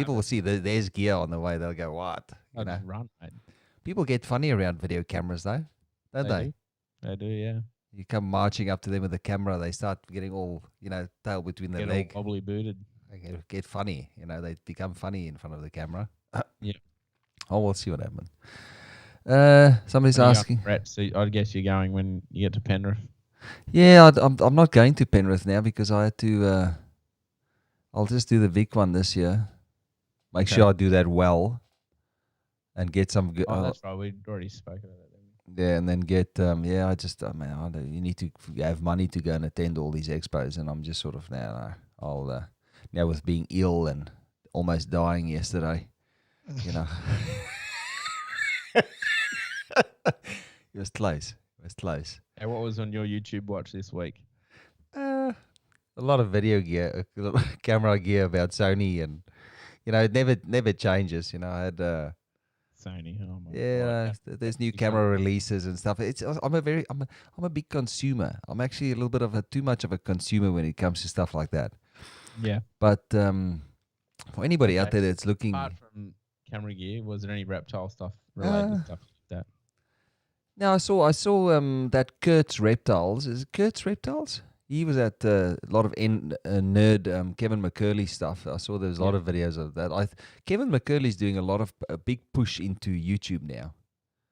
will see there's gear on the way. They'll go, what? I'll just run, mate. People get funny around video cameras, though, don't they? They do, yeah. You come marching up to them with a camera, they start getting all, tail between their leg. All wobbly booted. They get funny, they become funny in front of the camera. Yeah. Oh, we'll see what happens. Somebody's asking. Brett, so I'd guess you're going when you get to Penrith. Yeah, I'm not going to Penrith now because I had to. I'll just do the Vic one this year. Make sure I do that well, and get some. That's right. We'd already spoken about that. Yeah, and then get. I just. You need to have money to go and attend all these expos, and I'm just sort of now. Now with being ill and almost dying yesterday, It was close. It was close. Hey, what was on your YouTube watch this week? A lot of video gear, camera gear about Sony, and it never changes. I had Sony. Oh my God. There's new camera releases and stuff. I'm a big consumer. I'm actually a little bit of too much of a consumer when it comes to stuff like that. Yeah. But for anybody out there that's looking, apart from camera gear, was there any reptile stuff related stuff like that? No, I saw that Kurt's Reptiles. Is it Kurt's Reptiles? He was at a lot of nerd Kevin McCurley stuff. I saw there's a lot of videos of that. Kevin McCurley's doing a lot of a big push into YouTube now.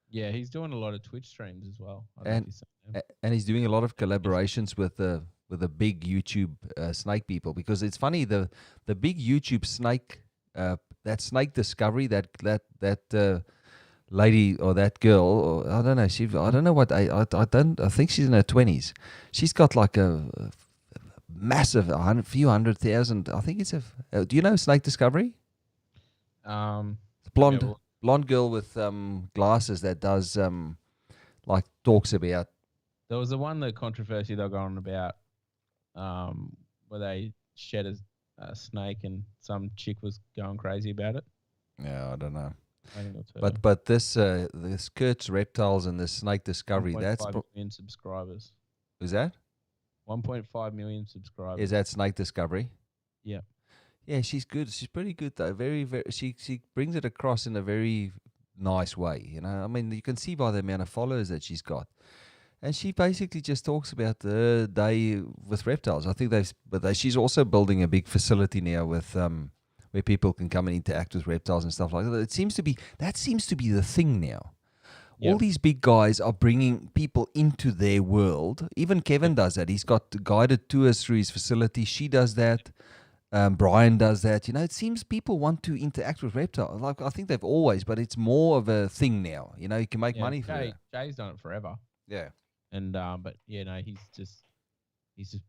Yeah, he's doing a lot of Twitch streams as well. And he's doing a lot of collaborations with the big YouTube snake people, because it's funny, the big YouTube snake that snake discovery, that lady or that girl, or I don't know, I don't know what I think she's in her 20s. She's got like a massive few 100,000. I think it's do you know Snake Discovery? Blonde girl with glasses that does like talks about. There was the one, the controversy they were going about, where they shed a snake and some chick was going crazy about it. Yeah, I don't know. I think that's her. But this Kurt's Reptiles and this Snake Discovery, that's 1.5 million subscribers. Is that 1.5 million subscribers? Is that Snake Discovery? Yeah. Yeah, she's good. She's pretty good though. Very, very. She brings it across in a very nice way. I mean, you can see by the amount of followers that she's got, and she basically just talks about the day with reptiles. I think she's also building a big facility now with where people can come and interact with reptiles and stuff like that. That seems to be the thing now. Yep. All these big guys are bringing people into their world. Even Kevin does that. He's got guided tours through his facility. She does that. Brian does that. It seems people want to interact with reptiles. Like, I think they've always, but it's more of a thing now. You can make money for it. Jay's done it forever. Yeah. And but he's just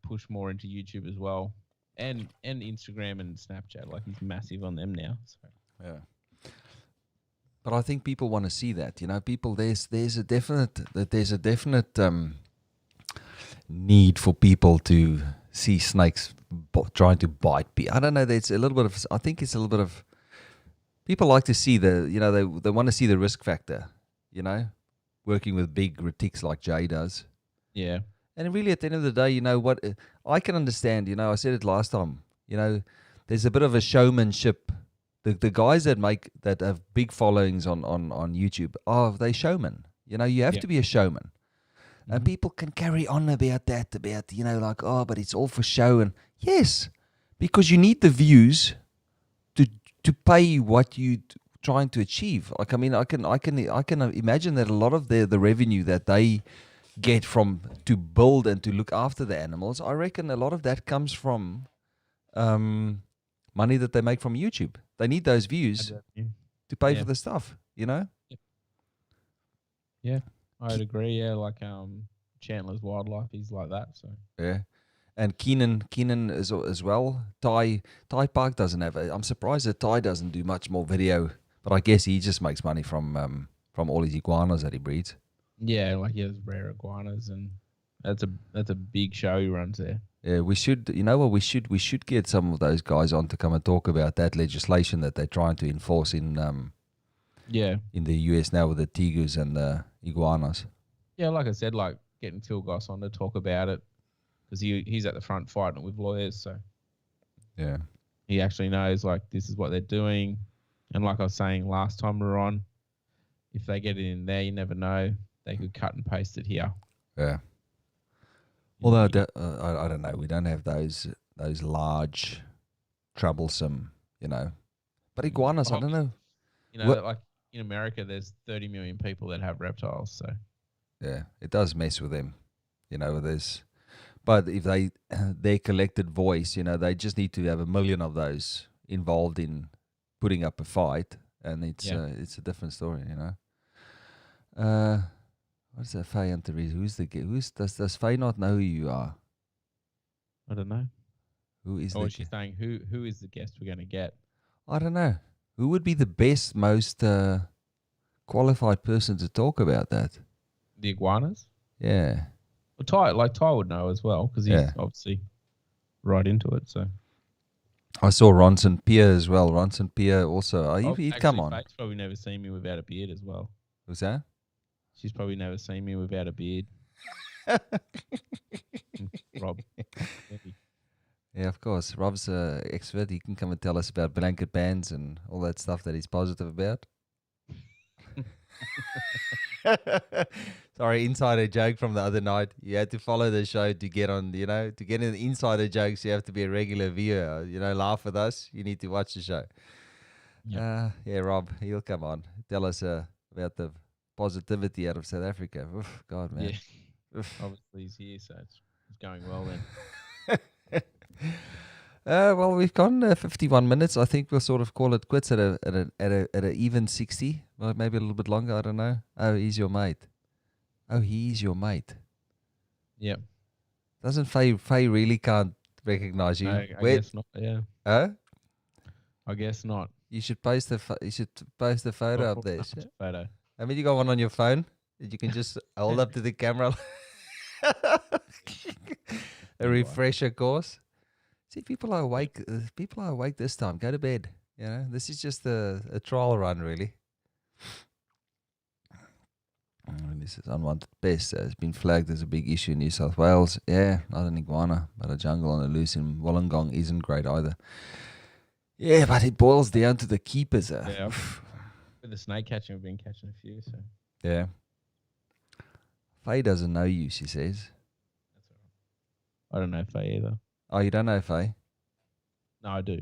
pushed more into YouTube as well, and Instagram and Snapchat. Like, he's massive on them now. So. Yeah. But I think people want to see that. People, there's a definite need for people to see snakes trying to bite people. I don't know. There's a little bit of. I think it's a little bit of. People like to see they want to see the risk factor. Working with big retics like Jay does. Yeah. And really, at the end of the day, what I can understand. I said it last time. There's a bit of a showmanship. The guys that have big followings on YouTube they showmen. You have to be a showman. Mm-hmm. And people can carry on about that, but it's all for show. And yes, because you need the views to pay what you trying to achieve. Like, I mean, I can imagine that a lot of the revenue that they get from to build and to look after the animals, I reckon a lot of that comes from money that they make from YouTube. They need those views to pay for the stuff, Yeah, I'd agree. Yeah, like Chandler's Wildlife, he's like that. So yeah, And Keenan as well. Ty Park doesn't have. I'm surprised that Ty doesn't do much more video, but I guess he just makes money from all his iguanas that he breeds. Yeah, like he has rare iguanas, and that's a big show he runs there. Yeah, we should. You know what? We should get some of those guys on to come and talk about that legislation that they're trying to enforce Yeah, in the US now with the tegus and the iguanas. yeah. Like I said, like getting Phil Goss on to talk about it because he's at the front fighting it with lawyers, so Yeah. he actually knows like this is what they're doing. And like I was saying last time we were on, if they get it in there, you never know. They could cut and paste it here. Yeah. Although I don't know, we don't have those large, troublesome, But iguanas, I don't know. You know, What? like in America, there's 30 million people that have reptiles. So Yeah, it does mess with them. There's. But if their collected voice, they just need to have 1 million of those involved in putting up a fight, and it's a different story. What's that? Faye and Therese. Does Faye not know who you are? I don't know. Who is Or is she saying who is the guest we're going to get? I don't know. Who would be the best, most qualified person to talk about that? The iguanas? Yeah. Well, Ty would know as well because he's obviously right into it. So I saw Ronson Pierre as well. Ronson Pierre also. He'd come on. Faye's probably never seen me without a beard as well. Who's that? She's probably never seen me without a beard. Rob. Maybe. Yeah, of course. Rob's an expert. He can come and tell us about blanket bands and all that stuff that he's positive about. Sorry, insider joke from the other night. You had to follow the show to get on, to get in the insider jokes. You have to be a regular viewer. Laugh with us. You need to watch the show. Yep. Yeah, Rob, he'll come on. Tell us about the positivity out of South Africa. Oof, God, man. Yeah. Obviously, he's here, so it's going well then. Well, we've gone 51 minutes. I think we'll sort of call it quits at a even 60. Well, maybe a little bit longer. I don't know. Oh, he's your mate. Oh, he's your mate. Yep. Doesn't Faye really can't recognize you? I guess not. Yeah. Huh? I guess not. You should post the photo up there. Photo. I mean, you got one on your phone that you can just hold up to the camera. A refresher course. See, people are awake. People are awake this time. Go to bed. This is just a trial run, really. This is unwanted pest. It's been flagged as a big issue in New South Wales. Yeah, not an iguana, but a jungle on the loose in Wollongong isn't great either. Yeah, but it boils down to the keepers. Yeah. With the snake catching, we've been catching a few. So yeah. Faye doesn't know you, she says. that's all right. I don't know Faye either. Oh, you don't know Faye? No, I do.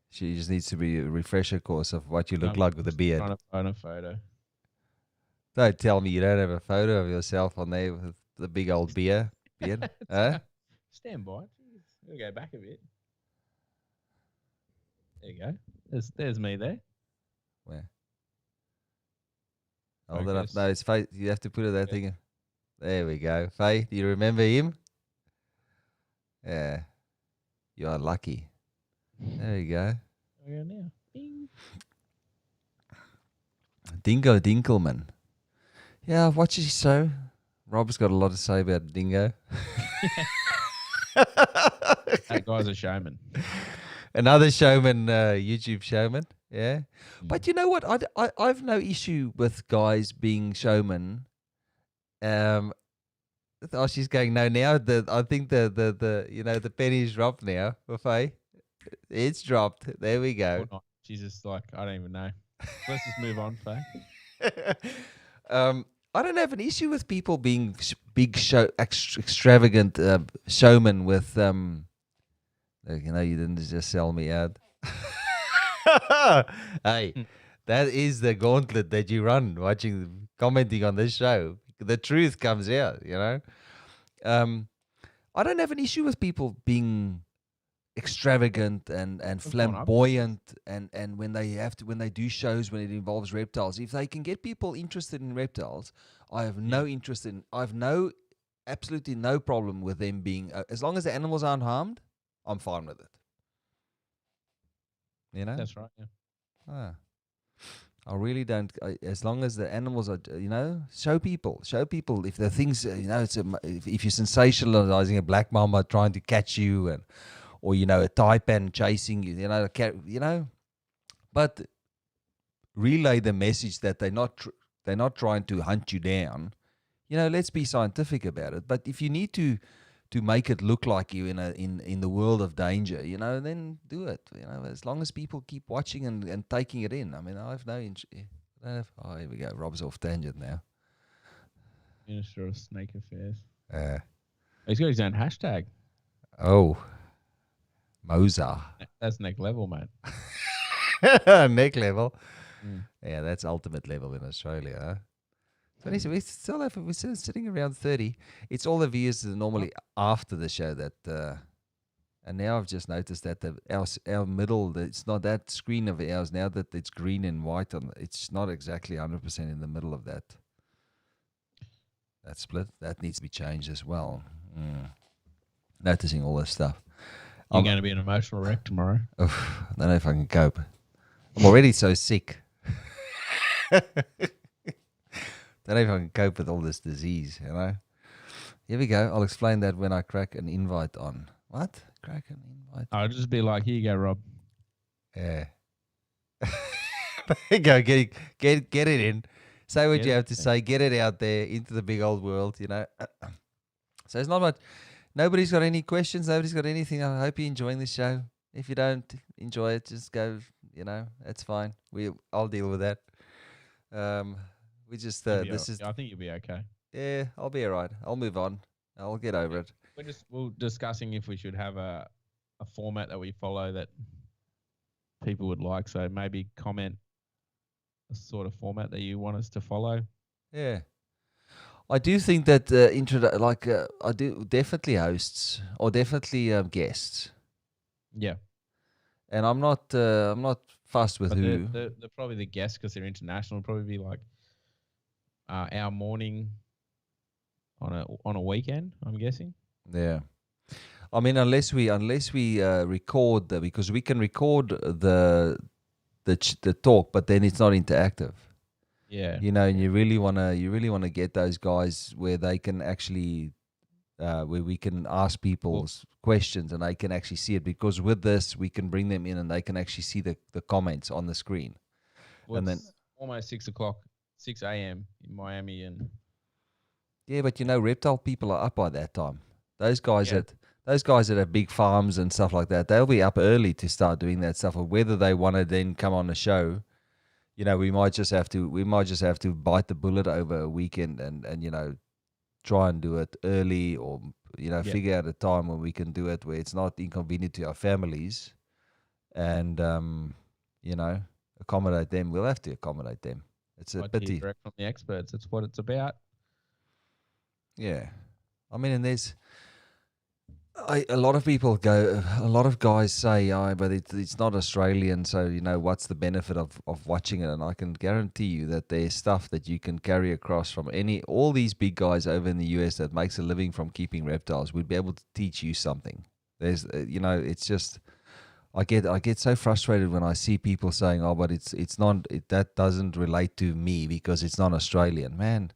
She just needs to be a refresher course of what you look like with a beard. Trying to find a photo. Don't tell me you don't have a photo of yourself on there with the big old beard. Huh? Stand by. We'll go back a bit. There you go. There's me there. Where? Hold it up. No, it's Faye. You have to put it that thing. There we go. Faye, do you remember him? Yeah. You are lucky. There you go. Where are we now? Bing. Dingo Dinkelman. Yeah, I've watched his show. Rob's got a lot to say about Dingo. That guy's a showman. Another showman, YouTube showman. Yeah. But you know what? I've no issue with guys being showmen. Oh, she's going no now. I think the penny's dropped now. Buffet. It's dropped. There we go. She's just like, I don't even know. Let's just move on, Faye. I don't have an issue with people being big extravagant showmen with you didn't just sell me out. Hey, that is the gauntlet that you run commenting on this show. The truth comes out, I don't have an issue with people being extravagant and flamboyant and when they do shows when it involves reptiles. If they can get people interested in reptiles, I have no absolutely no problem with them being, as long as the animals aren't harmed, I'm fine with it. You know? That's right. Yeah. Ah, I really don't. As long as the animals are, show people if the things, if you're sensationalizing a black mamba trying to catch you, or a taipan chasing you, but relay the message that they're not trying to hunt you down. Let's be scientific about it. But if you need to make it look like you in the world of danger, then do it. As long as people keep watching and taking it in. I mean, I have no oh, here we go. Rob's off tangent now. Minister of Snake Affairs. Uh, He's got his own hashtag. oh, Moza. That's next level, mate. Neck level. Mm. Yeah, that's ultimate level in Australia. Huh? We still have, we're still sitting around 30. It's all the views that are normally after the show that, and now I've just noticed that our middle, it's not that screen of ours now that it's green and white. It's not exactly 100% in the middle of that split. That needs to be changed as well. Noticing all this stuff. You're going to be an emotional wreck tomorrow. I don't know if I can cope. I'm already so sick. Don't know if I can cope with all this disease, Here we go. I'll explain that when I crack an invite on. What? Crack an invite? I'll just be like, here you go, Rob. Yeah. There you go. Get it in. Say what you have to say. Get it out there into the big old world, So it's not much. Nobody's got any questions. Nobody's got anything. I hope you're enjoying the show. If you don't enjoy it, just go, that's fine. I'll deal with that. We just I think you'll be okay. Yeah, I'll be all right. I'll move on. I'll get over it. We're discussing if we should have a format that we follow that people would like. So maybe comment a sort of format that you want us to follow. Yeah, I do think that I do definitely hosts or definitely guests. Yeah, and I'm not fussed with who. They're probably the guests because they're international. Probably be like our morning on a weekend, I'm guessing. Yeah, I mean, unless we record because we can record the talk, but then it's not interactive. Yeah, and you really wanna get those guys where they can actually where we can ask people's questions and they can actually see it, because with this we can bring them in and they can actually see the comments on the screen. And then almost 6 a.m. in Miami, and yeah, but reptile people are up by that time. Those guys that have big farms and stuff like that, they'll be up early to start doing that stuff. Or whether they want to then come on the show, we might just have to bite the bullet over a weekend and try and do it early, or figure out a time when we can do it where it's not inconvenient to our families, and accommodate them. We'll have to accommodate them. It's a pity. Direct from the experts. That's what it's about. Yeah, I mean, and there's a lot of guys say, but it's not Australian, so what's the benefit of watching it? And I can guarantee you that there's stuff that you can carry across from all these big guys over in the US that makes a living from keeping reptiles would be able to teach you something. There's it's just I get so frustrated when I see people saying, but it's not that doesn't relate to me because it's not Australian. Man,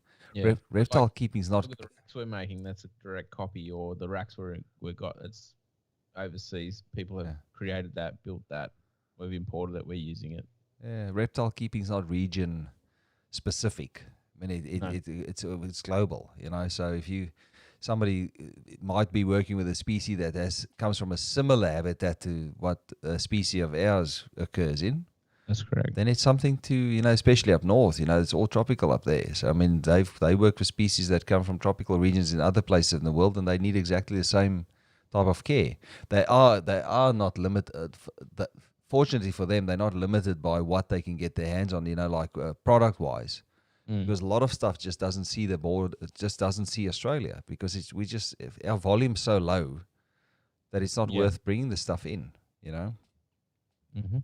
reptile keeping is not. Look at the racks we're making. That's a direct copy, or the racks we got. It's overseas. People have created that, built that. We've imported it. We're using it. Yeah, reptile keeping is not region specific. I mean, it's global. So if somebody might be working with a species that comes from a similar habitat to what a species of ours occurs in. That's correct. Then it's something to, especially up north, it's all tropical up there. So, I mean, they work with species that come from tropical regions in other places in the world, and they need exactly the same type of care. They are not limited. Fortunately for them, they're not limited by what they can get their hands on, product-wise. Because a lot of stuff just doesn't see the board, it just doesn't see Australia, because our volume's so low that it's not worth bringing the stuff in, Mm-hmm.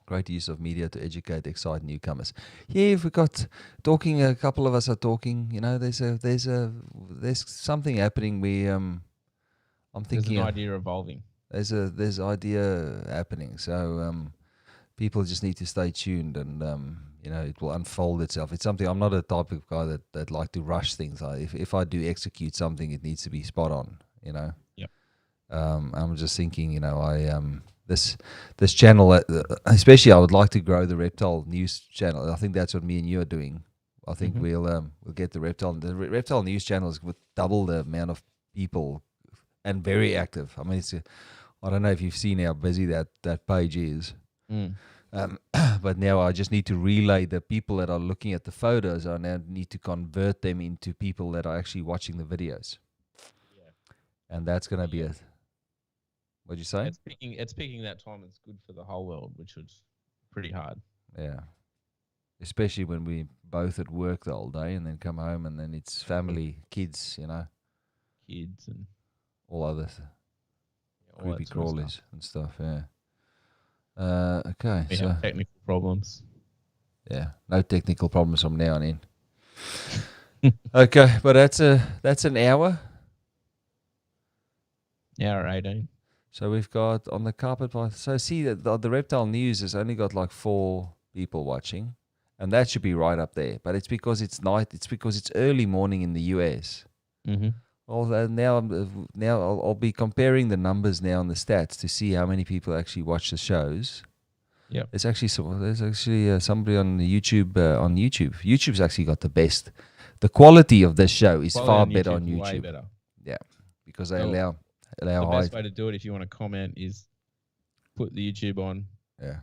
Great use of media to educate, excite newcomers. Yeah, if we got talking. A couple of us are talking. You know, there's something happening. I'm There's thinking an idea evolving. there's idea happening. So people just need to stay tuned, and it will unfold itself. It's something. I'm not a type of guy that like to rush things. If I do execute something, it needs to be spot on. Yep. I'm just thinking. This channel, especially, I would like to grow the reptile news channel. I think that's what me and you are doing. I think we'll get the reptile news channel is with double the amount of people and very active. I mean, I don't know if you've seen how busy that page is. But now I just need to relay the people that are looking at the photos. I now need to convert them into people that are actually watching the videos. Yeah. And that's going to be a... What'd you say? It's picking that time. It's good for the whole world, which was pretty hard. Yeah. Especially when we both at work the whole day and then come home and then it's family, kids, Kids and all other all creepy that sort of crawlies stuff. and stuff, yeah. Okay, We so have technical problems. yeah, no technical problems from now on in. Okay, but that's an hour. Hour 18. So we've got on the carpet path. So see that the reptile news has only got like 4 people watching, and that should be right up there. But it's because it's night. It's because it's early morning in the US. Mm-hmm. Now I'll be comparing the numbers now on the stats to see how many people actually watch the shows. Yep. There's actually somebody on YouTube on YouTube. YouTube's actually got the best. The quality of this show is far better on YouTube. Way better. Yeah, because they So allow the high. best way to do it, if you want to comment, is put the YouTube on. Yeah.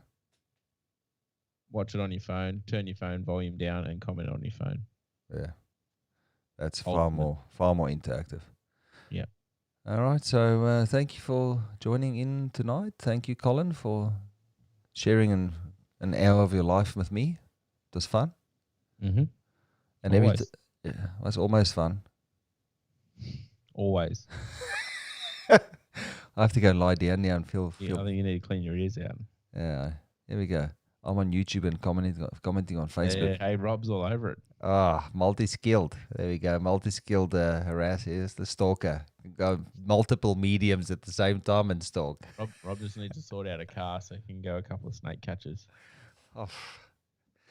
Watch it on your phone. Turn your phone volume down and comment on your phone. Yeah. That's Ultimate. far more interactive. Yeah. All right. So thank you for joining in tonight. Thank you, Colin, for sharing an hour of your life with me. It was fun. Mm-hmm. And Always. it was almost fun. Always. I have to go lie down now and feel. Yeah, I think you need to clean your ears out. Yeah. Here we go. I'm on YouTube and commenting on Facebook. Yeah, hey, Rob's all over it. Multi-skilled. There we go. Multi-skilled harasser. Here's the stalker. Go multiple mediums at the same time and stalk. Rob just needs to sort out a car so he can go a couple of snake catches. Oh.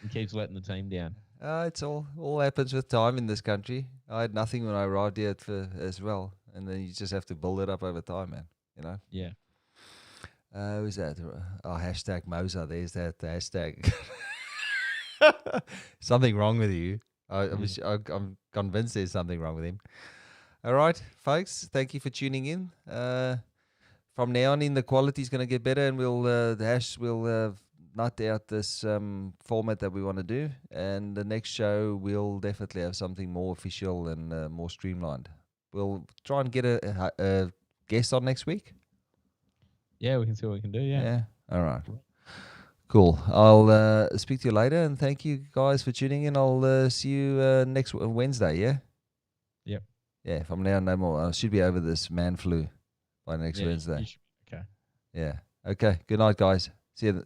He keeps letting the team down. It's all happens with time in this country. I had nothing when I arrived here as well, and then you just have to build it up over time, man. Yeah. Who's that? Hashtag Mosa. There's that hashtag. Something wrong with you. I'm convinced there's something wrong with him. All right, folks. Thank you for tuning in. From now on in, the quality is going to get better, and we'll nut out this format that we want to do. And the next show, we'll definitely have something more official and more streamlined. We'll try and get a guest on next week. Yeah, we can see what we can do. Yeah. All right. Cool. I'll speak to you later, and thank you guys for tuning in. I'll see you next Wednesday. Yeah. Yep. Yeah. From now on, no more. I should be over this man flu by next Wednesday. Okay. Yeah. Okay. Good night, guys. See you.